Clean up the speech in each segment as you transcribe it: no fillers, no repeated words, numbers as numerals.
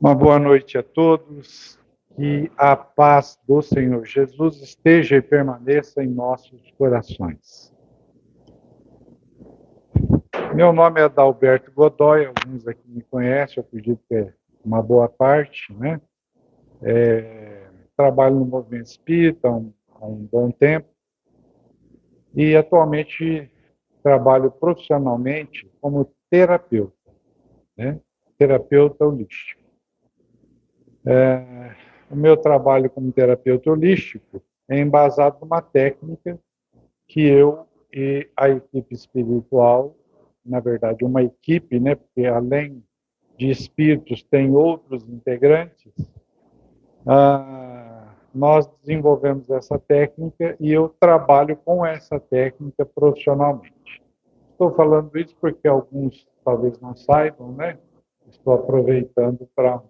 Uma boa noite a todos. Que a paz do Senhor Jesus esteja e permaneça em nossos corações. Meu nome é Adalberto Godoy, alguns aqui me conhecem, eu acredito que é uma boa parte, né? Trabalho no movimento espírita há um bom tempo e atualmente trabalho profissionalmente como terapeuta, né? Terapeuta holístico. O meu trabalho como terapeuta holístico é embasado numa técnica que eu e a equipe espiritual, na verdade, uma equipe, né, porque além de espíritos tem outros integrantes, nós desenvolvemos essa técnica e eu trabalho com essa técnica profissionalmente. Estou falando isso porque alguns talvez não saibam, né? Estou aproveitando para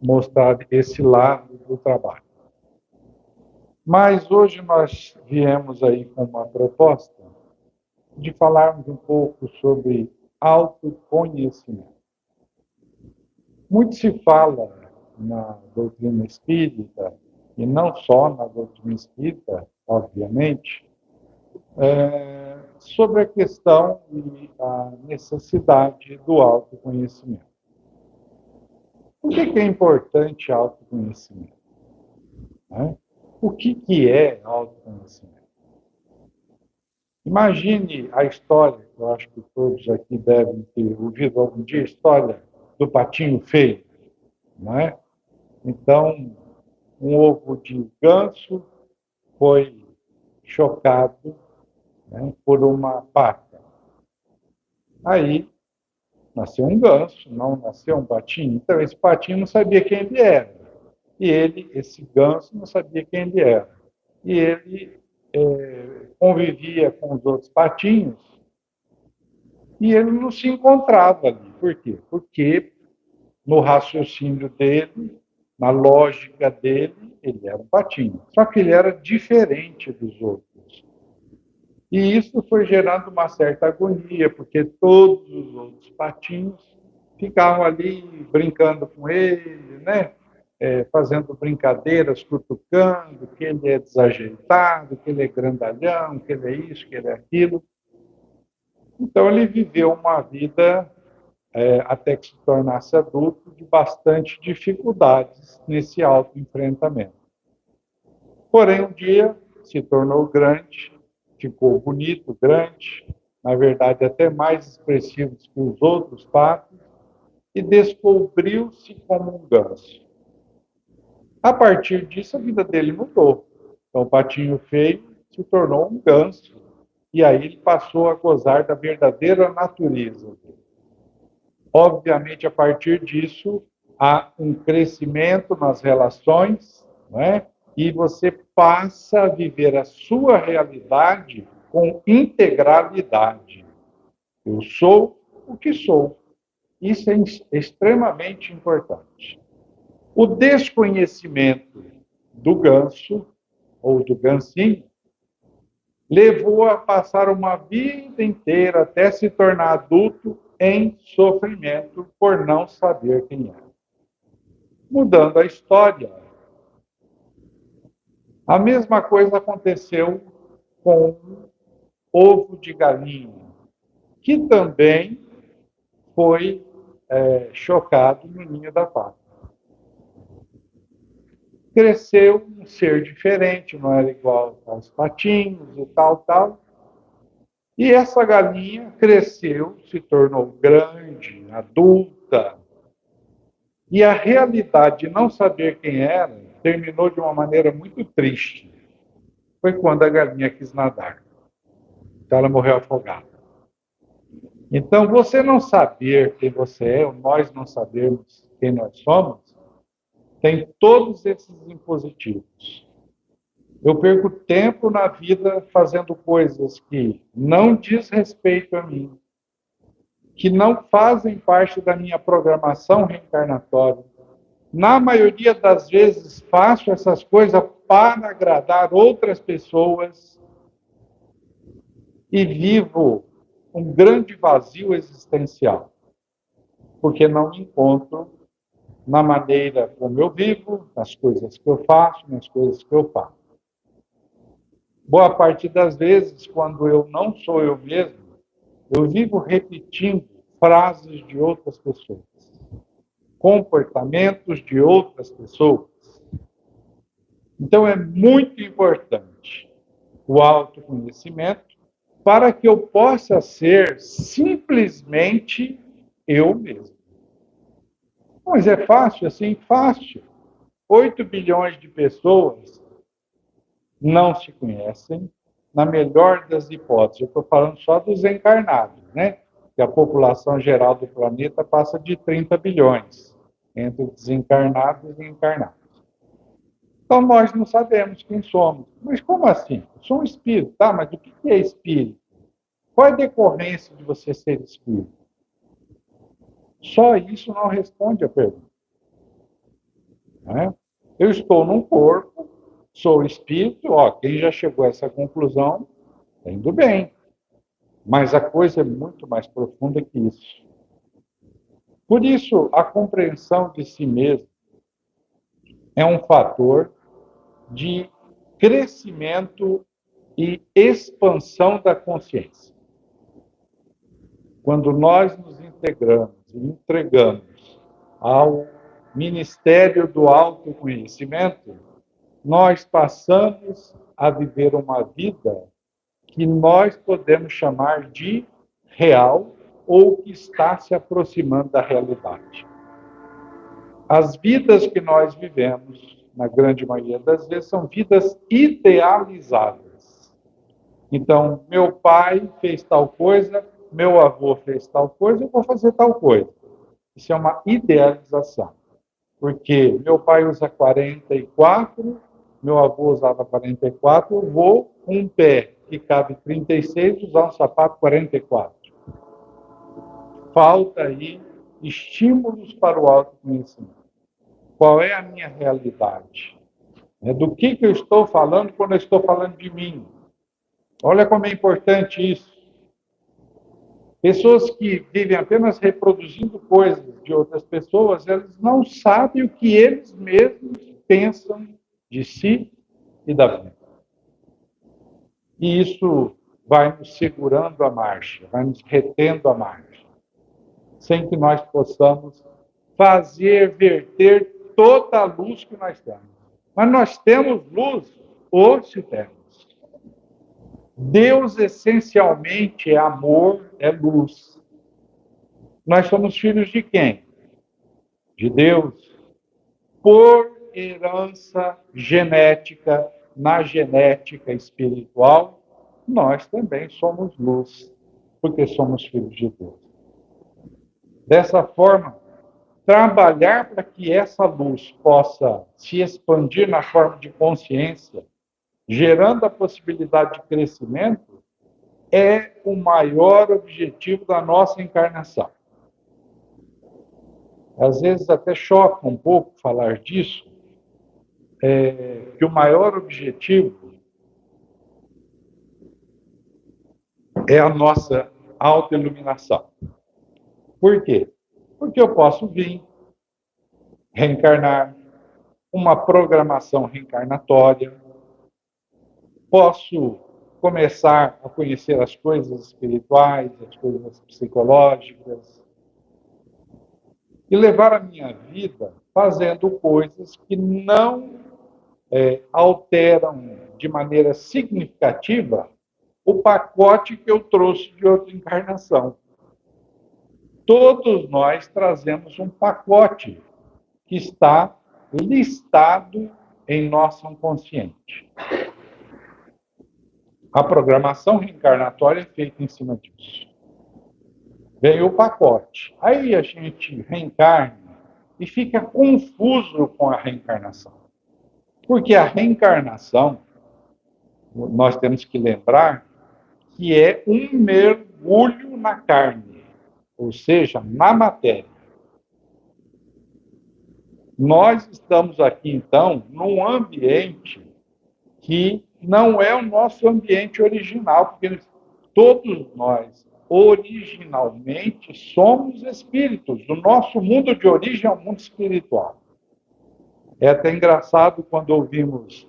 mostrar esse lado do trabalho. Mas hoje nós viemos aí com uma proposta de falarmos um pouco sobre autoconhecimento. Muito se fala na doutrina espírita, e não só na doutrina espírita, obviamente, sobre a questão e a necessidade do autoconhecimento. Por que é importante autoconhecimento? Né? O que é autoconhecimento? Imagine a história, que eu acho que todos aqui devem ter ouvido algum dia, a história do patinho feio, não é? Então, um ovo de ganso foi chocado, né, por uma paca. Aí nasceu um ganso, não nasceu um patinho. Então, esse patinho não sabia quem ele era. E ele, esse ganso, não sabia quem ele era. E ele convivia com os outros patinhos e ele não se encontrava ali. Por quê? Porque no raciocínio dele, na lógica dele, ele era um patinho. Só que ele era diferente dos outros. E isso foi gerando uma certa agonia, porque todos os outros patinhos ficavam ali brincando com ele, né? Fazendo brincadeiras, cutucando, que ele é desajeitado, que ele é grandalhão, que ele é isso, que ele é aquilo. Então ele viveu uma vida, até que se tornasse adulto, de bastante dificuldades nesse autoenfrentamento. Porém, um dia se tornou grande, ficou bonito, grande, na verdade até mais expressivo que os outros patos, e descobriu-se como um ganso. A partir disso, a vida dele mudou. Então, o patinho feio se tornou um ganso, e aí ele passou a gozar da verdadeira natureza dele. Obviamente, a partir disso, há um crescimento nas relações, não é? E você passa a viver a sua realidade com integralidade. Eu sou o que sou. Isso é extremamente importante. O desconhecimento do ganso, ou do gansinho, levou a passar uma vida inteira até se tornar adulto em sofrimento por não saber quem era. Mudando a história, a mesma coisa aconteceu com o ovo de galinha, que também foi chocado no ninho da faca. Cresceu um ser diferente, não era igual aos patinhos e tal. E essa galinha cresceu, se tornou grande, adulta, e a realidade de não saber quem era terminou de uma maneira muito triste. Foi quando a galinha quis nadar. Então ela morreu afogada. Então, você não saber quem você é, ou nós não sabermos quem nós somos, tem todos esses impositivos. Eu perco tempo na vida fazendo coisas que não diz respeito a mim, que não fazem parte da minha programação reencarnatória. Na maioria das vezes, faço essas coisas para agradar outras pessoas e vivo um grande vazio existencial. porque não me encontro na maneira como eu vivo, nas coisas que eu faço, nas coisas que eu faço. Boa parte das vezes, quando eu não sou eu mesmo, eu vivo repetindo frases de outras pessoas, comportamentos de outras pessoas. Então, é muito importante o autoconhecimento para que eu possa ser simplesmente eu mesmo. Mas é fácil assim? Fácil. 8 bilhões de pessoas não se conhecem, na melhor das hipóteses. Eu estou falando só dos encarnados, né? Que a população geral do planeta passa de 30 bilhões, entre desencarnados e encarnados. Então, nós não sabemos quem somos. Mas como assim? Eu sou um espírito, tá? Mas o que é espírito? Qual é a decorrência de você ser espírito? Só isso não responde a pergunta. Né? Eu estou num corpo, sou espírito, quem já chegou a essa conclusão, está indo bem. Mas a coisa é muito mais profunda que isso. Por isso, a compreensão de si mesmo é um fator de crescimento e expansão da consciência. Quando nós nos integramos e entregamos ao Ministério do Autoconhecimento, nós passamos a viver uma vida que nós podemos chamar de real ou que está se aproximando da realidade. As vidas que nós vivemos, na grande maioria das vezes, são vidas idealizadas. Então, meu pai fez tal coisa, meu avô fez tal coisa, eu vou fazer tal coisa. Isso é uma idealização. Porque meu pai usa 44, meu avô usava 44, eu vou com um pé que cabe 36 usar um sapato 44. Falta aí estímulos para o autoconhecimento. Qual é a minha realidade? Do que eu estou falando quando eu estou falando de mim? Olha como é importante isso. Pessoas que vivem apenas reproduzindo coisas de outras pessoas, elas não sabem o que eles mesmos pensam de si e da vida. E isso vai nos segurando a marcha, vai nos retendo a marcha, sem que nós possamos verter toda a luz que nós temos. Mas nós temos luz, ou se temos. Deus essencialmente é amor, é luz. Nós somos filhos de quem? De Deus. Por herança genética, na genética espiritual, nós também somos luz, porque somos filhos de Deus. Dessa forma, trabalhar para que essa luz possa se expandir na forma de consciência, gerando a possibilidade de crescimento, é o maior objetivo da nossa encarnação. Às vezes até choca um pouco falar disso, que o maior objetivo é a nossa autoiluminação. Por quê? Porque eu posso vir, reencarnar, uma programação reencarnatória, posso começar a conhecer as coisas espirituais, as coisas psicológicas, e levar a minha vida fazendo coisas que não alteram de maneira significativa o pacote que eu trouxe de outra encarnação. Todos nós trazemos um pacote que está listado em nosso inconsciente. A programação reencarnatória é feita em cima disso. Vem o pacote. Aí a gente reencarna e fica confuso com a reencarnação. Porque a reencarnação, nós temos que lembrar que é um mergulho na carne, ou seja, na matéria. Nós estamos aqui, então, num ambiente que não é o nosso ambiente original, porque todos nós originalmente somos espíritos. O nosso mundo de origem é um mundo espiritual. É até engraçado quando ouvimos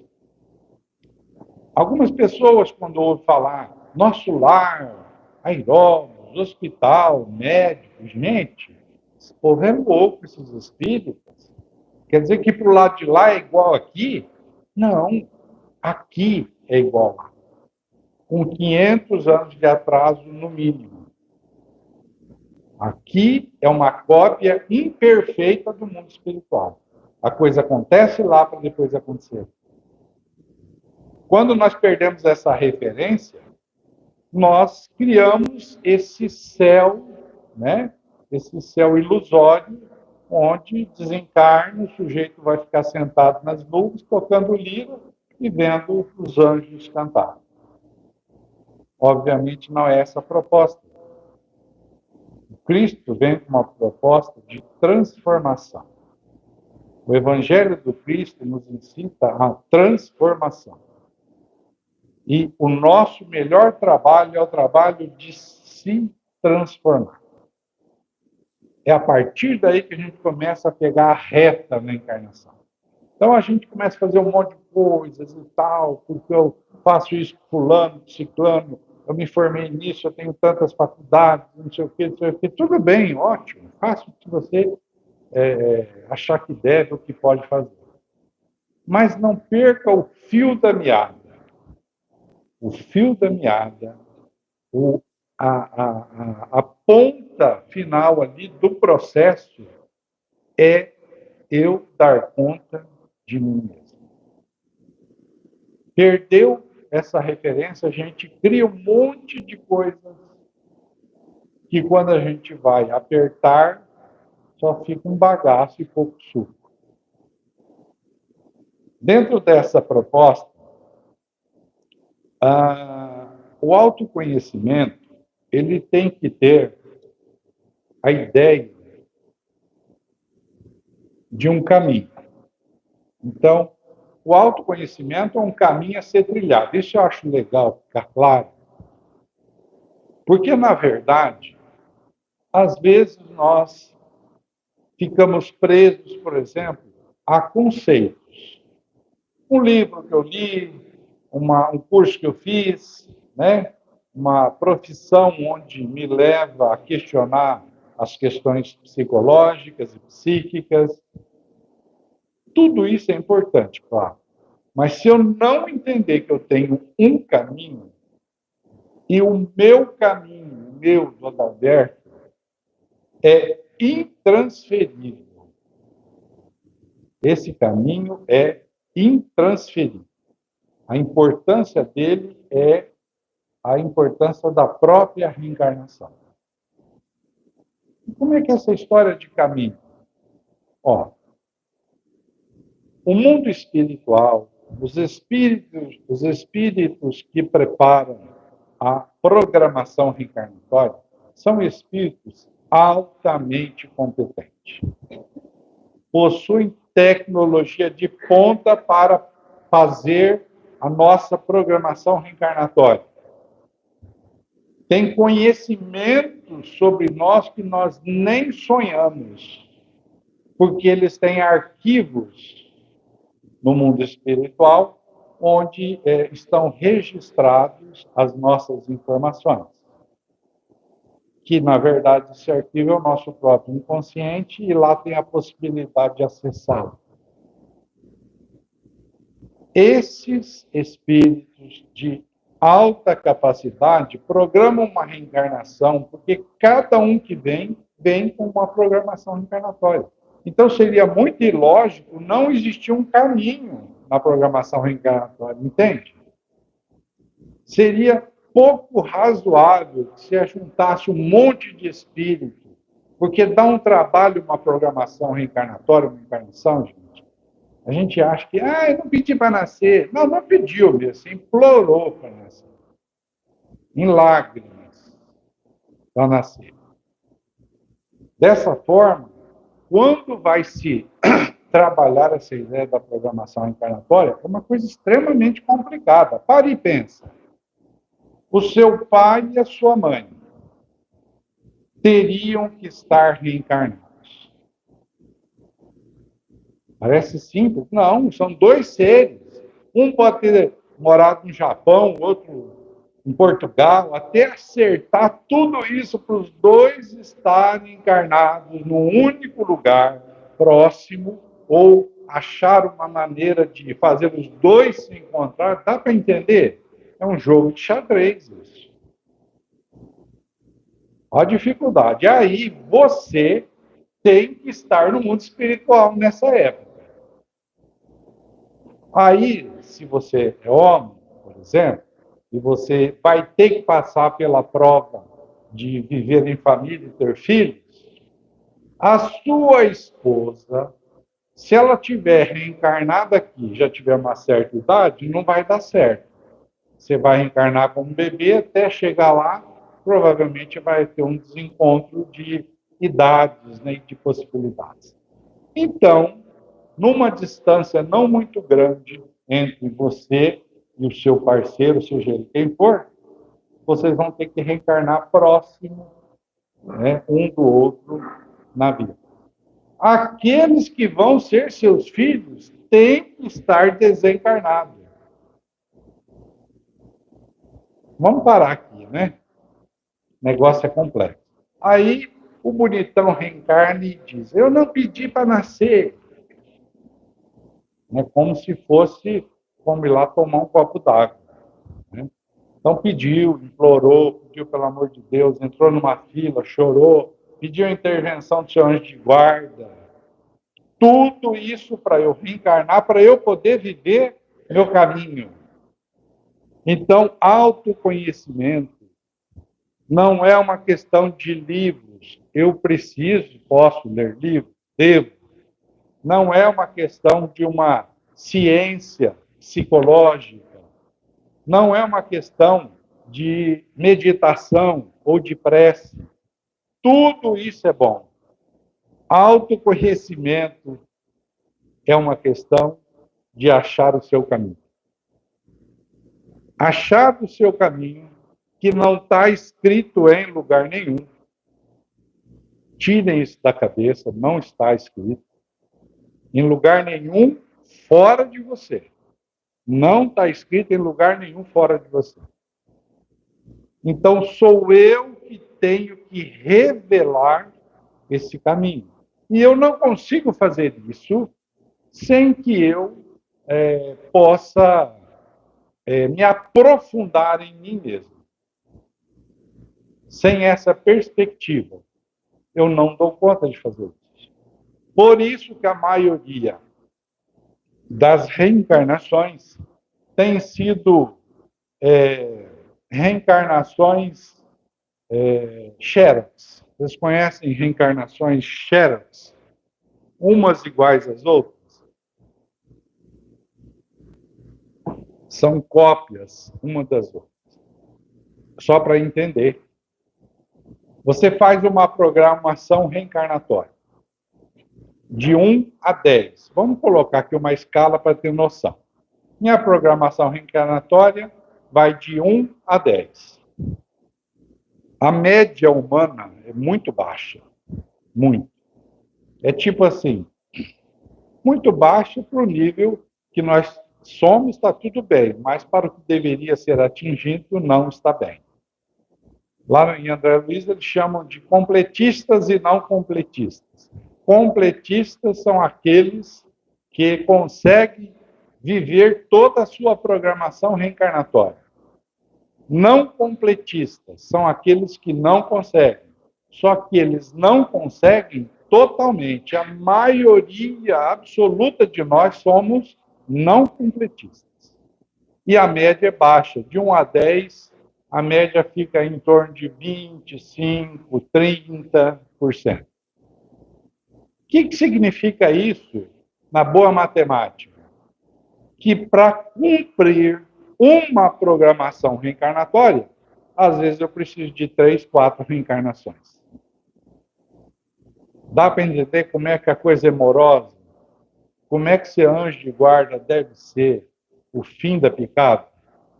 algumas pessoas, quando ouvem falar nosso lar, aeróbios, hospital, médico, gente, esse povo é louco, esses espíritos. Quer dizer que para o lado de lá é igual aqui? Não, aqui é igual lá. Com 500 anos de atraso, no mínimo. Aqui é uma cópia imperfeita do mundo espiritual. A coisa acontece lá para depois acontecer. Quando nós perdemos essa referência, nós criamos esse céu, né? Esse céu ilusório, onde desencarna, o sujeito vai ficar sentado nas nuvens, tocando lira e vendo os anjos cantar. Obviamente não é essa a proposta. O Cristo vem com uma proposta de transformação. O Evangelho do Cristo nos incita à transformação. E o nosso melhor trabalho é o trabalho de se transformar. É a partir daí que a gente começa a pegar a reta na encarnação. Então a gente começa a fazer um monte de coisas e tal, porque eu faço isso com fulano, com ciclano, eu me formei nisso, eu tenho tantas faculdades, não sei o quê, não sei o quê. Tudo bem, ótimo, faça o que você achar que deve ou que pode fazer. Mas não perca o fio da meada. O fio da meada, a ponta final ali do processo é eu dar conta de mim mesmo. Perdeu essa referência, a gente cria um monte de coisas que quando a gente vai apertar, só fica um bagaço e pouco suco. Dentro dessa proposta, o autoconhecimento ele tem que ter a ideia de um caminho. Então, o autoconhecimento é um caminho a ser trilhado. Isso eu acho legal ficar claro. Porque, na verdade, às vezes nós ficamos presos, por exemplo, a conceitos. Um livro que eu li, um curso que eu fiz, né? Uma profissão onde me leva a questionar as questões psicológicas e psíquicas. Tudo isso é importante, claro. Mas se eu não entender que eu tenho um caminho, e o meu caminho, o meu, do Adalberto, é intransferível. Esse caminho é intransferível. A importância dele é a importância da própria reencarnação. E como é que é essa história de caminho? Ó, o mundo espiritual, os espíritos que preparam a programação reencarnatória são espíritos altamente competentes. Possuem tecnologia de ponta para fazer a nossa programação reencarnatória. Tem conhecimento sobre nós que nós nem sonhamos, porque eles têm arquivos no mundo espiritual, onde estão registradas as nossas informações. Que, na verdade, esse arquivo é o nosso próprio inconsciente e lá tem a possibilidade de acessá-lo. Esses espíritos de alta capacidade programam uma reencarnação, porque cada um que vem com uma programação reencarnatória. Então, seria muito ilógico não existir um caminho na programação reencarnatória, entende? Seria pouco razoável que se juntasse um monte de espíritos, porque dá um trabalho uma programação reencarnatória, uma encarnação, gente. A gente acha que, eu não pedi para nascer. Não, não pediu mesmo, você implorou para nascer. Em lágrimas, para nascer. Dessa forma, quando vai se trabalhar essa ideia da programação encarnatória, é uma coisa extremamente complicada. Pare e pensa. O seu pai e a sua mãe teriam que estar reencarnados. Parece simples. Não, são dois seres. Um pode ter morado no Japão, outro em Portugal, até acertar tudo isso para os dois estarem encarnados num único lugar próximo, ou achar uma maneira de fazer os dois se encontrar. Dá para entender? É um jogo de xadrez isso. Olha a dificuldade. Aí você tem que estar no mundo espiritual nessa época. Aí, se você é homem, por exemplo, e você vai ter que passar pela prova de viver em família e ter filhos, a sua esposa, se ela tiver reencarnada aqui, já tiver uma certa idade, não vai dar certo. Você vai reencarnar como bebê, até chegar lá, provavelmente vai ter um desencontro de idades, né, de possibilidades. Então, numa distância não muito grande entre você e o seu parceiro, seja ele quem for, vocês vão ter que reencarnar próximo, né, um do outro na vida. Aqueles que vão ser seus filhos têm que estar desencarnados. Vamos parar aqui, né? O negócio é complexo. Aí o bonitão reencarna e diz: eu não pedi para nascer. É como se fosse como ir lá tomar um copo d'água. Né? Então pediu, implorou, pediu pelo amor de Deus, entrou numa fila, chorou, pediu a intervenção do seu anjo de guarda. Tudo isso para eu reencarnar, para eu poder viver meu caminho. Então, autoconhecimento não é uma questão de livros. Eu preciso, posso ler livros, devo. Não é uma questão de uma ciência psicológica. Não é uma questão de meditação ou de prece. Tudo isso é bom. Autoconhecimento é uma questão de achar o seu caminho. Achar o seu caminho que não está escrito em lugar nenhum. Tirem isso da cabeça, não está escrito em lugar nenhum fora de você. Não está escrito em lugar nenhum fora de você. Então, sou eu que tenho que revelar esse caminho. E eu não consigo fazer isso sem que eu possa me aprofundar em mim mesmo. Sem essa perspectiva, eu não dou conta de fazer isso. Por isso que a maioria das reencarnações tem sido reencarnações xerox. Vocês conhecem reencarnações xerox? Umas iguais às outras? São cópias uma das outras. Só para entender. Você faz uma programação reencarnatória. De 1 a 10. Vamos colocar aqui uma escala para ter noção. Minha programação reencarnatória vai de 1 a 10. A média humana é muito baixa. Muito. É tipo assim, muito baixa para o nível que nós somos, está tudo bem, mas para o que deveria ser atingido, não está bem. Lá em André Luiz, eles chamam de completistas e não completistas. Completistas são aqueles que conseguem viver toda a sua programação reencarnatória. Não completistas são aqueles que não conseguem. Só que eles não conseguem totalmente. A maioria absoluta de nós somos não completistas. E a média é baixa, de 1 a 10, a média fica em torno de 25, 30%. O que significa isso na boa matemática? Que para cumprir uma programação reencarnatória, às vezes eu preciso de 3, 4 reencarnações. Dá para entender como é que a coisa é morosa? Como é que ser anjo de guarda deve ser o fim da picada?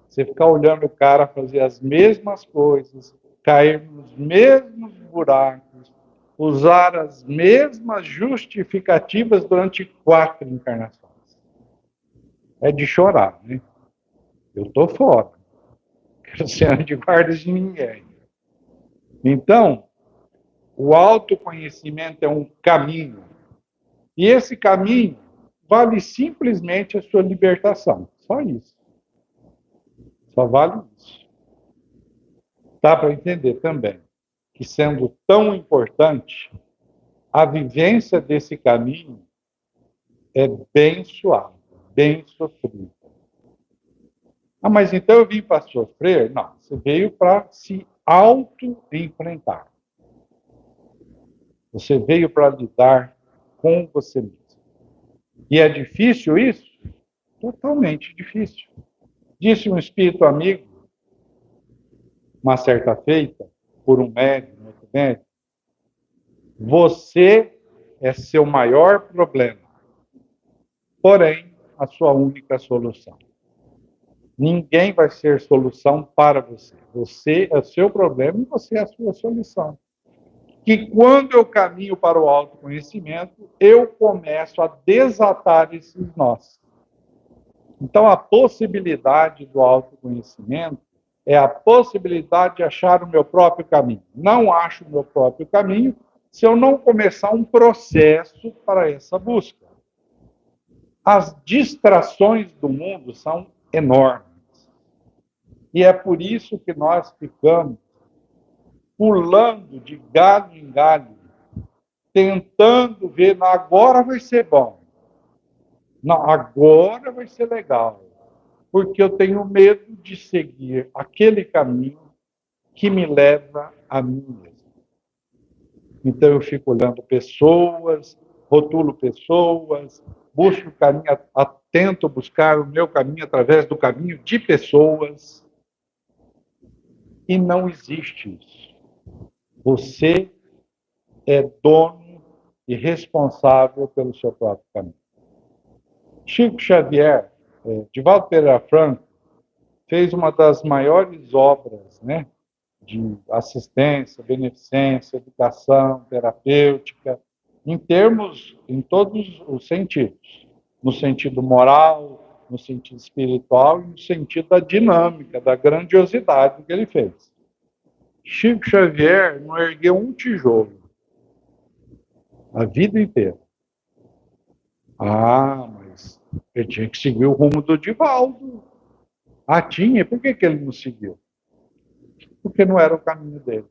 Você ficar olhando o cara fazer as mesmas coisas, cair nos mesmos buracos, usar as mesmas justificativas durante 4 encarnações. É de chorar, né? Eu estou fora. Quero ser anjo de guarda de ninguém. Então, o autoconhecimento é um caminho. E esse caminho vale simplesmente a sua libertação. Só isso. Só vale isso. Dá para entender também que, sendo tão importante, a vivência desse caminho é bem suave, bem sofrida. Ah, mas então eu vim para sofrer? Não, você veio para se auto-enfrentar. Você veio para lidar com você mesmo. E é difícil isso? Totalmente difícil. Disse um espírito amigo, uma certa feita, por um médium, outro médium, você é seu maior problema, porém, a sua única solução. Ninguém vai ser solução para você. Você é o seu problema e você é a sua solução. Que quando eu caminho para o autoconhecimento, eu começo a desatar esses nós. Então, a possibilidade do autoconhecimento é a possibilidade de achar o meu próprio caminho. Não acho o meu próprio caminho se eu não começar um processo para essa busca. As distrações do mundo são enormes. E é por isso que nós ficamos pulando de galho em galho, tentando ver, não, agora vai ser bom. Não, agora vai ser legal. Porque eu tenho medo de seguir aquele caminho que me leva a mim mesmo. Então eu fico olhando pessoas, rotulo pessoas, busco o caminho, tento buscar o meu caminho através do caminho de pessoas. E não existe isso. Você é dono e responsável pelo seu próprio caminho. Chico Xavier, Divaldo Pereira Franco, fez uma das maiores obras, né, de assistência, beneficência, educação, terapêutica, em todos os sentidos. No sentido moral, no sentido espiritual e no sentido da dinâmica, da grandiosidade que ele fez. Chico Xavier não ergueu um tijolo a vida inteira. Ah, mas ele tinha que seguir o rumo do Divaldo. Ah, tinha? Por que ele não seguiu? Porque não era o caminho dele.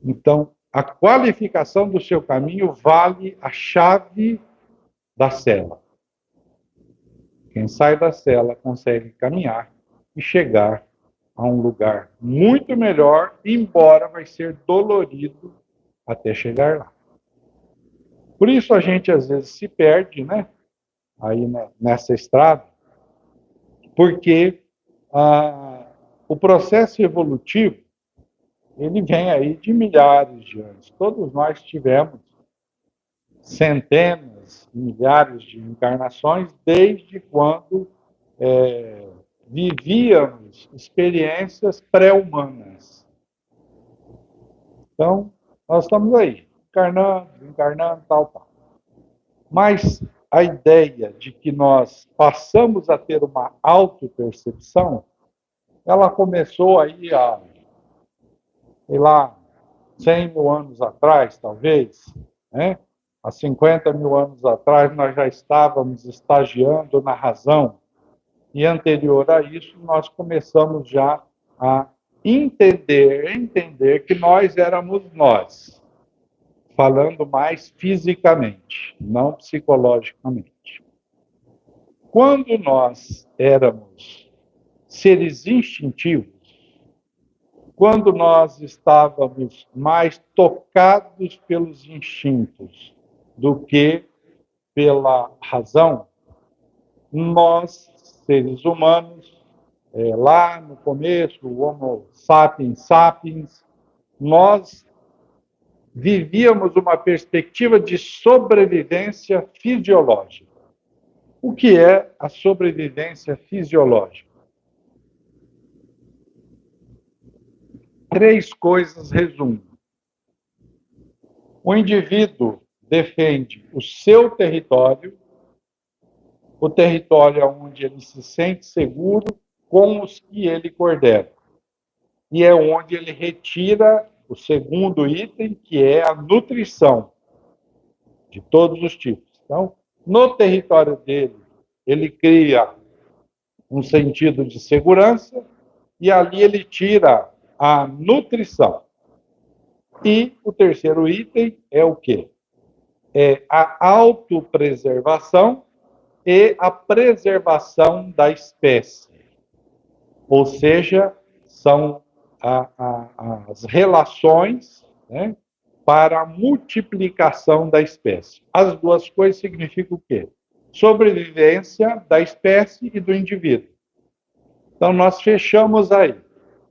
Então, a qualificação do seu caminho vale a chave da cela. Quem sai da cela consegue caminhar e chegar a um lugar muito melhor, embora vai ser dolorido até chegar lá. Por isso a gente às vezes se perde, né? Aí nessa estrada, porque o processo evolutivo ele vem aí de milhares de anos. Todos nós tivemos centenas, milhares de encarnações desde quando vivíamos experiências pré-humanas. Então, nós estamos aí, encarnando, tal. Mas a ideia de que nós passamos a ter uma autopercepção, ela começou aí há, sei lá, 100 mil anos atrás, talvez, né? Há 50 mil anos atrás, nós já estávamos estagiando na razão. E anterior a isso, nós começamos já a entender que nós éramos nós, falando mais fisicamente, não psicologicamente. Quando nós éramos seres instintivos, quando nós estávamos mais tocados pelos instintos do que pela razão, nós, seres humanos, lá no começo, o Homo sapiens sapiens, nós vivíamos uma perspectiva de sobrevivência fisiológica. O que é a sobrevivência fisiológica? três coisas resumo. O indivíduo defende o seu território, o território onde ele se sente seguro com os que ele coordena. E é onde ele retira o segundo item, que é a nutrição de todos os tipos. Então, no território dele, ele cria um sentido de segurança e ali ele tira a nutrição. E o terceiro item é o quê? É a autopreservação e a preservação da espécie. Ou seja, são as relações, né, para a multiplicação da espécie. As duas coisas significam o quê? Sobrevivência da espécie e do indivíduo. Então, nós fechamos aí.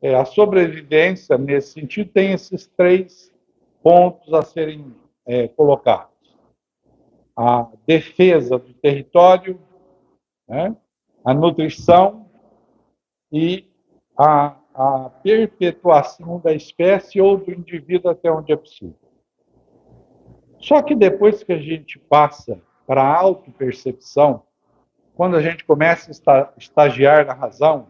A sobrevivência, nesse sentido, tem esses três pontos a serem colocados. A defesa do território, né, a nutrição e a perpetuação da espécie ou do indivíduo até onde é possível. Só que depois que a gente passa para a autopercepção, quando a gente começa a estagiar na razão,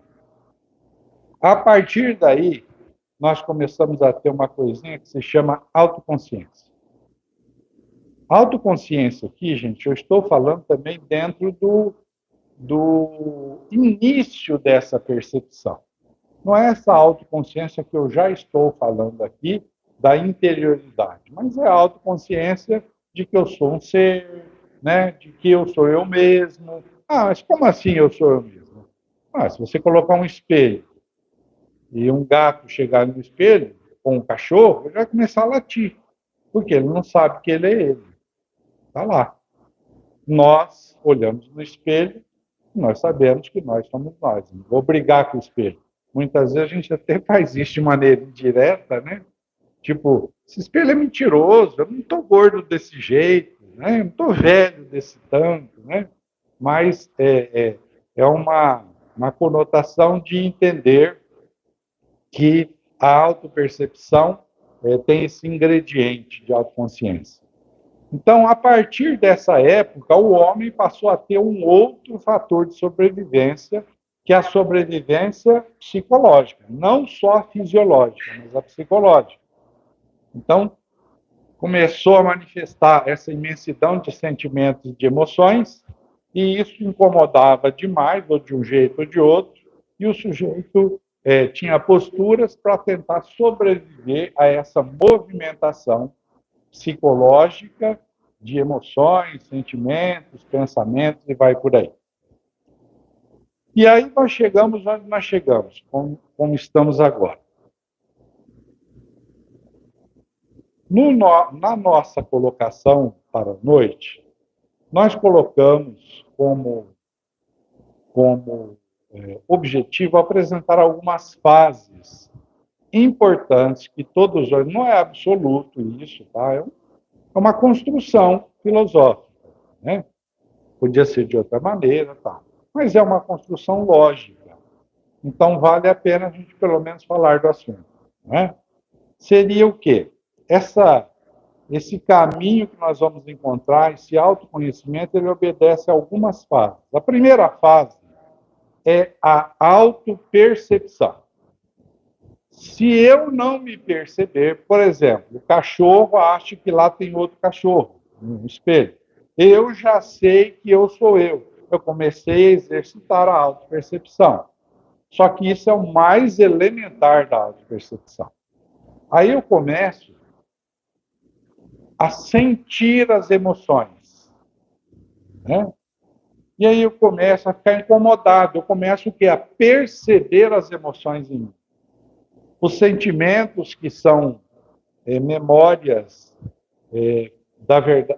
a partir daí, nós começamos a ter uma coisinha que se chama autoconsciência. Autoconsciência aqui, gente, eu estou falando também dentro do início dessa percepção. Não é essa autoconsciência que eu já estou falando aqui, da interioridade, mas é a autoconsciência de que eu sou um ser, né, de que eu sou eu mesmo. Ah, mas como assim eu sou eu mesmo? Ah, se você colocar um espelho e um gato chegar no espelho, ou um cachorro, ele vai começar a latir, porque ele não sabe que ele é ele. Está lá. Nós olhamos no espelho, nós sabemos que nós somos nós. Não vou brigar com o espelho. Muitas vezes a gente até faz isso de maneira indireta, né? Tipo, esse espelho é mentiroso, eu não estou gordo desse jeito, né? Eu não estou velho desse tanto, né? Mas é uma conotação de entender que a autopercepção tem esse ingrediente de autoconsciência. Então, a partir dessa época, o homem passou a ter um outro fator de sobrevivência, que é a sobrevivência psicológica, não só a fisiológica, mas a psicológica. Então, começou a manifestar essa imensidão de sentimentos e de emoções, e isso incomodava demais, ou de um jeito ou de outro, e o sujeito tinha posturas para tentar sobreviver a essa movimentação psicológica de emoções, sentimentos, pensamentos, e vai por aí. E aí nós chegamos onde nós chegamos, como estamos agora. Na nossa colocação para a noite, nós colocamos como objetivo apresentar algumas fases importantes que todos, não é absoluto isso, tá? É uma construção filosófica, né? Podia ser de outra maneira, tá? Mas é uma construção lógica. Então vale a pena a gente pelo menos falar do assunto, né? Seria o quê? Esse caminho que nós vamos encontrar, esse autoconhecimento, ele obedece a algumas fases. A primeira fase é a autopercepção. Se eu não me perceber, por exemplo, o cachorro acha que lá tem outro cachorro no espelho. Eu já sei que eu sou eu. Eu comecei a exercitar a autopercepção. Só que isso é o mais elementar da autopercepção. Aí eu começo a sentir as emoções, né? E aí eu começo a ficar incomodado. Eu começo o quê? A perceber as emoções em mim. Os sentimentos que são memórias,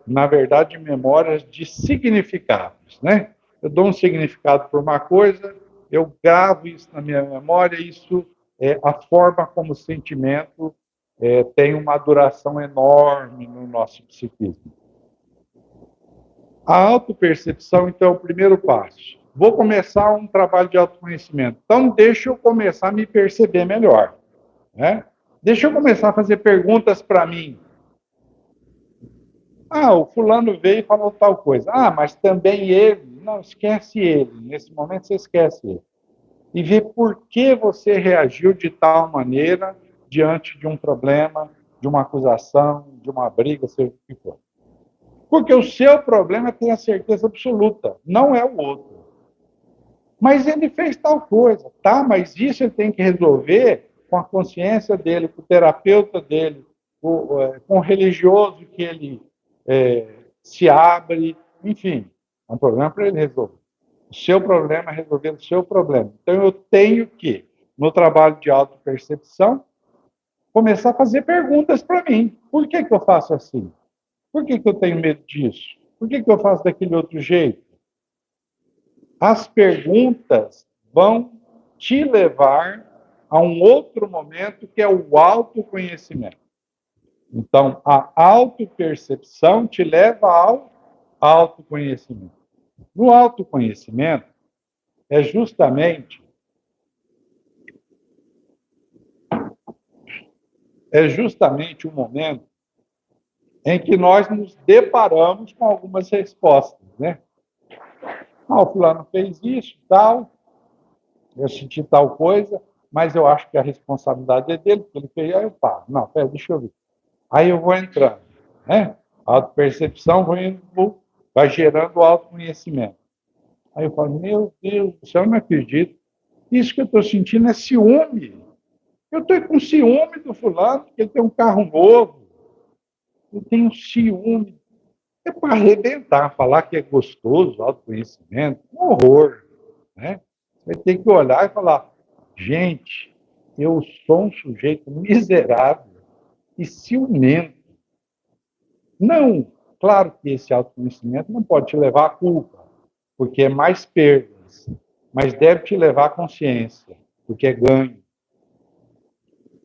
na verdade, memórias de significados, né? Eu dou um significado por uma coisa, eu gravo isso na minha memória, isso é a forma como o sentimento tem uma duração enorme no nosso psiquismo. A autopercepção, então, é o primeiro passo. Vou começar um trabalho de autoconhecimento. Então, deixa eu começar a me perceber melhor, né? Deixa eu começar a fazer perguntas para mim. Ah, o fulano veio e falou tal coisa. Ah, mas também ele. Não, esquece ele. Nesse momento você esquece ele. E ver por que você reagiu de tal maneira diante de um problema, de uma acusação, de uma briga, seja o que for. Porque o seu problema tem a certeza absoluta, não é o outro. Mas ele fez tal coisa, tá? Mas isso ele tem que resolver com a consciência dele, com o terapeuta dele, com o religioso que ele se abre, enfim, é um problema para ele resolver. O seu problema é resolver o seu problema. Então eu tenho que, no trabalho de autopercepção, começar a fazer perguntas para mim. Por que eu faço assim? Por que eu tenho medo disso? Por que eu faço daquele outro jeito? As perguntas vão te levar a um outro momento que é o autoconhecimento. Então, a autopercepção te leva ao autoconhecimento. No autoconhecimento é justamente o momento em que nós nos deparamos com algumas respostas, né? Ah, o fulano fez isso, tal, eu senti tal coisa, mas eu acho que a responsabilidade é dele, porque ele fez, aí eu paro. Não, pera, deixa eu ver. Aí eu vou entrando, né? A autopercepção vai gerando autoconhecimento. Aí eu falo, meu Deus do céu, eu não acredito. Isso que eu estou sentindo é ciúme. Eu estou com ciúme do fulano, porque ele tem um carro novo. Eu tenho ciúme. É para arrebentar, falar que é gostoso, autoconhecimento, um horror. Né? Você tem que olhar e falar, gente, eu sou um sujeito miserável e ciumento. Não, claro que esse autoconhecimento não pode te levar à culpa, porque é mais perdas, mas deve te levar à consciência, porque é ganho.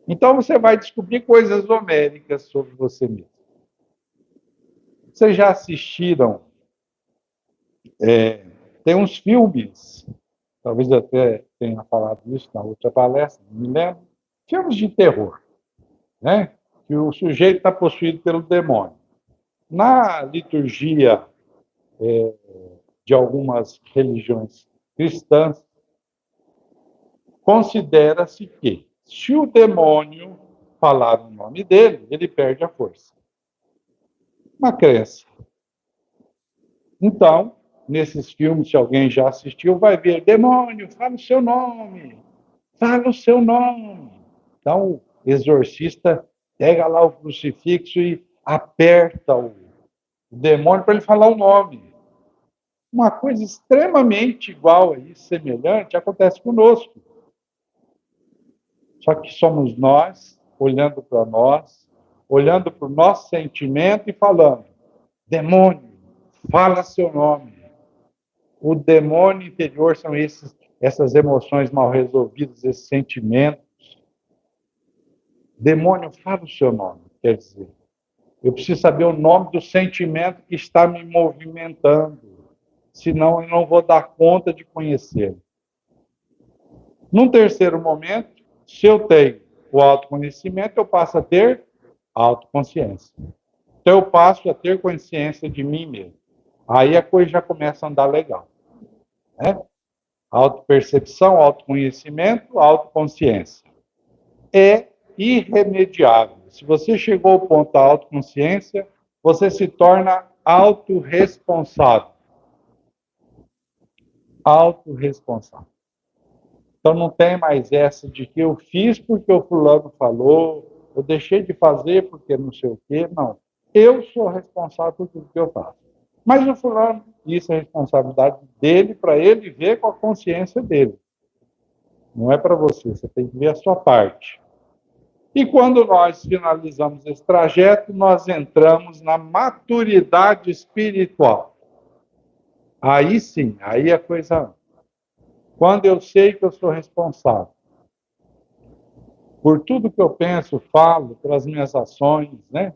Então você vai descobrir coisas homéricas sobre você mesmo. Vocês já assistiram? Tem uns filmes, talvez eu até tenha falado isso na outra palestra, não me lembro, filmes de terror, né? Que o sujeito está possuído pelo demônio. Na liturgia de algumas religiões cristãs, considera-se que, se o demônio falar o nome dele, ele perde a força. Uma crença. Então, nesses filmes, se alguém já assistiu, vai ver, demônio, fala o seu nome, fala o seu nome. Então, o exorcista pega lá o crucifixo e aperta o demônio para ele falar o nome. Uma coisa extremamente igual a isso, semelhante, acontece conosco. Só que somos nós, olhando para nós, olhando para o nosso sentimento e falando, demônio, fala seu nome. O demônio interior são essas emoções mal resolvidas, esses sentimentos. Demônio, fala o seu nome, quer dizer. Eu preciso saber o nome do sentimento que está me movimentando, senão eu não vou dar conta de conhecê-lo. Num terceiro momento, se eu tenho o autoconhecimento, eu passo a ter autoconsciência. Então eu passo a ter consciência de mim mesmo. Aí a coisa já começa a andar legal. Né? Autopercepção, autoconhecimento, autoconsciência. É irremediável. Se você chegou ao ponto da autoconsciência, você se torna autorresponsável. Autorresponsável. Então não tem mais essa de que eu fiz porque o fulano falou, eu deixei de fazer porque não sei o quê. Não. Eu sou responsável por tudo que eu faço. Mas o fulano, isso é responsabilidade dele, para ele ver com a consciência dele. Não é para você, você tem que ver a sua parte. E quando nós finalizamos esse trajeto, nós entramos na maturidade espiritual. Aí sim, aí a coisa. Quando eu sei que eu sou responsável por tudo que eu penso, falo, pelas minhas ações, né?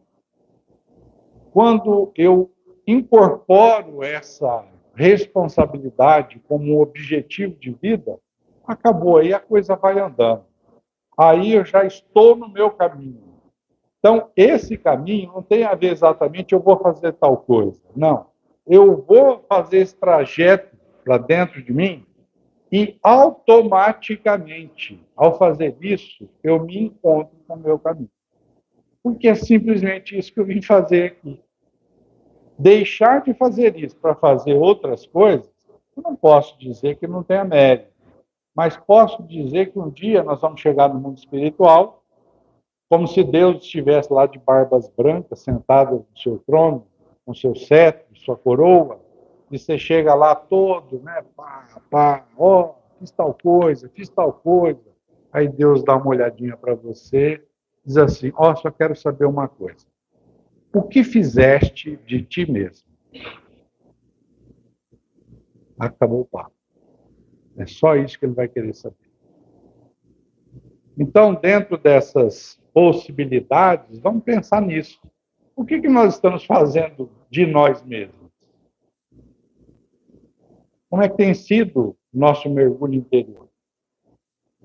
Quando eu incorporo essa responsabilidade como um objetivo de vida, acabou aí, a coisa vai andando. aí eu já estou no meu caminho. Então, esse caminho não tem a ver exatamente eu vou fazer tal coisa. Não. Eu vou fazer esse trajeto para dentro de mim e automaticamente, ao fazer isso, eu me encontro com o meu caminho. Porque é simplesmente isso que eu vim fazer aqui. Deixar de fazer isso para fazer outras coisas, eu não posso dizer que não tenha mérito, mas posso dizer que um dia nós vamos chegar no mundo espiritual, como se Deus estivesse lá de barbas brancas, sentado no seu trono, com seu cetro, sua coroa, e você chega lá todo, né, ó, fiz tal coisa. Aí Deus dá uma olhadinha para você, diz assim, ó, só quero saber uma coisa. O que fizeste de ti mesmo? Acabou o papo. É só isso que ele vai querer saber. Então, dentro dessas possibilidades, vamos pensar nisso. O que nós estamos fazendo de nós mesmos? Como é que tem sido o nosso mergulho interior?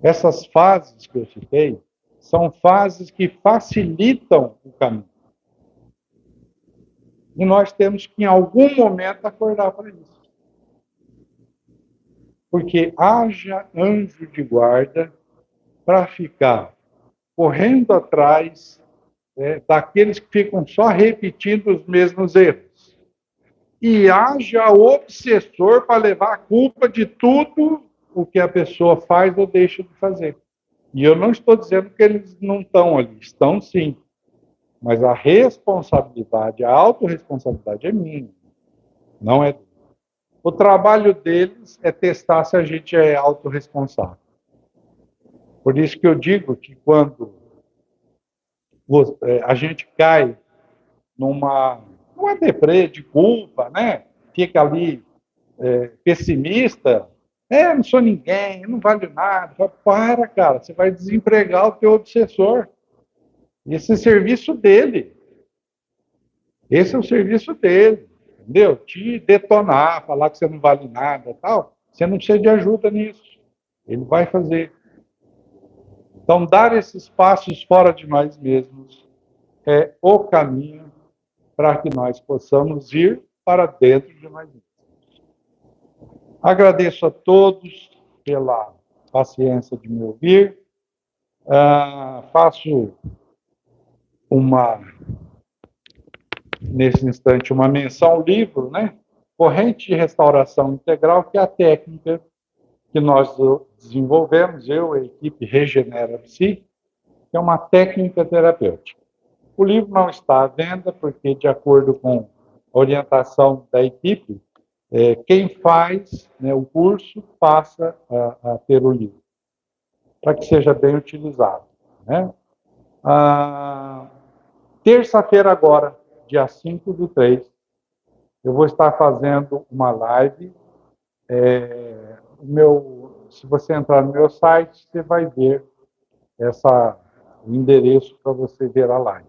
Essas fases que eu citei são fases que facilitam o caminho. E nós temos que, em algum momento, acordar para isso. Porque haja anjo de guarda para ficar correndo atrás daqueles que ficam só repetindo os mesmos erros. E haja obsessor para levar a culpa de tudo o que a pessoa faz ou deixa de fazer. E eu não estou dizendo que eles não estão ali, estão sim. Mas a responsabilidade, a autorresponsabilidade é minha, não é deles. O trabalho deles é testar se a gente é autorresponsável. Por isso que eu digo que quando a gente cai numa deprê de culpa, né? Fica ali pessimista, não sou ninguém, não vale nada. Para, cara, você vai desempregar o teu obsessor. Esse é o serviço dele. Esse é o serviço dele, entendeu? Te detonar, falar que você não vale nada, tal. Você não precisa de ajuda nisso. Ele vai fazer. Então, dar esses passos fora de nós mesmos é o caminho para que nós possamos ir para dentro de nós mesmos. Agradeço a todos pela paciência de me ouvir. Faço nesse instante, uma menção ao livro, né? Corrente de Restauração Integral, que é a técnica que nós desenvolvemos, eu e a equipe Regenera Psi, que é uma técnica terapêutica. O livro não está à venda, porque, de acordo com a orientação da equipe, quem faz, né, o curso passa a ter o livro, para que seja bem utilizado. Né? Terça-feira agora, dia 5/3, eu vou estar fazendo uma live. Se você entrar no meu site, você vai ver o endereço para você ver a live.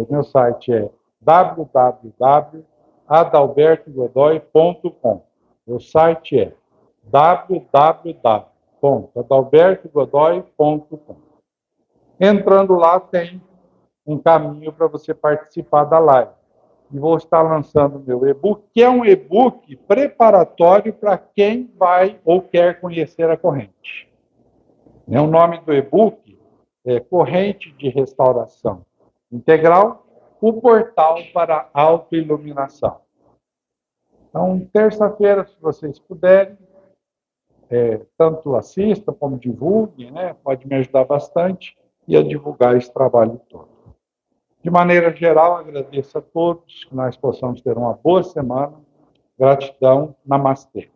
Meu site é www.adalbertogodoy.com. Meu site é www.adalbertogodoy.com. Entrando lá, tem um caminho para você participar da live. E vou estar lançando o meu e-book, que é um e-book preparatório para quem vai ou quer conhecer a corrente. O nome do e-book é Corrente de Restauração Integral, o portal para a autoiluminação. Então, terça-feira, se vocês puderem, tanto assistam como divulguem, né? Pode me ajudar bastante e a divulgar esse trabalho todo. De maneira geral, agradeço a todos, que nós possamos ter uma boa semana. Gratidão. Namastê.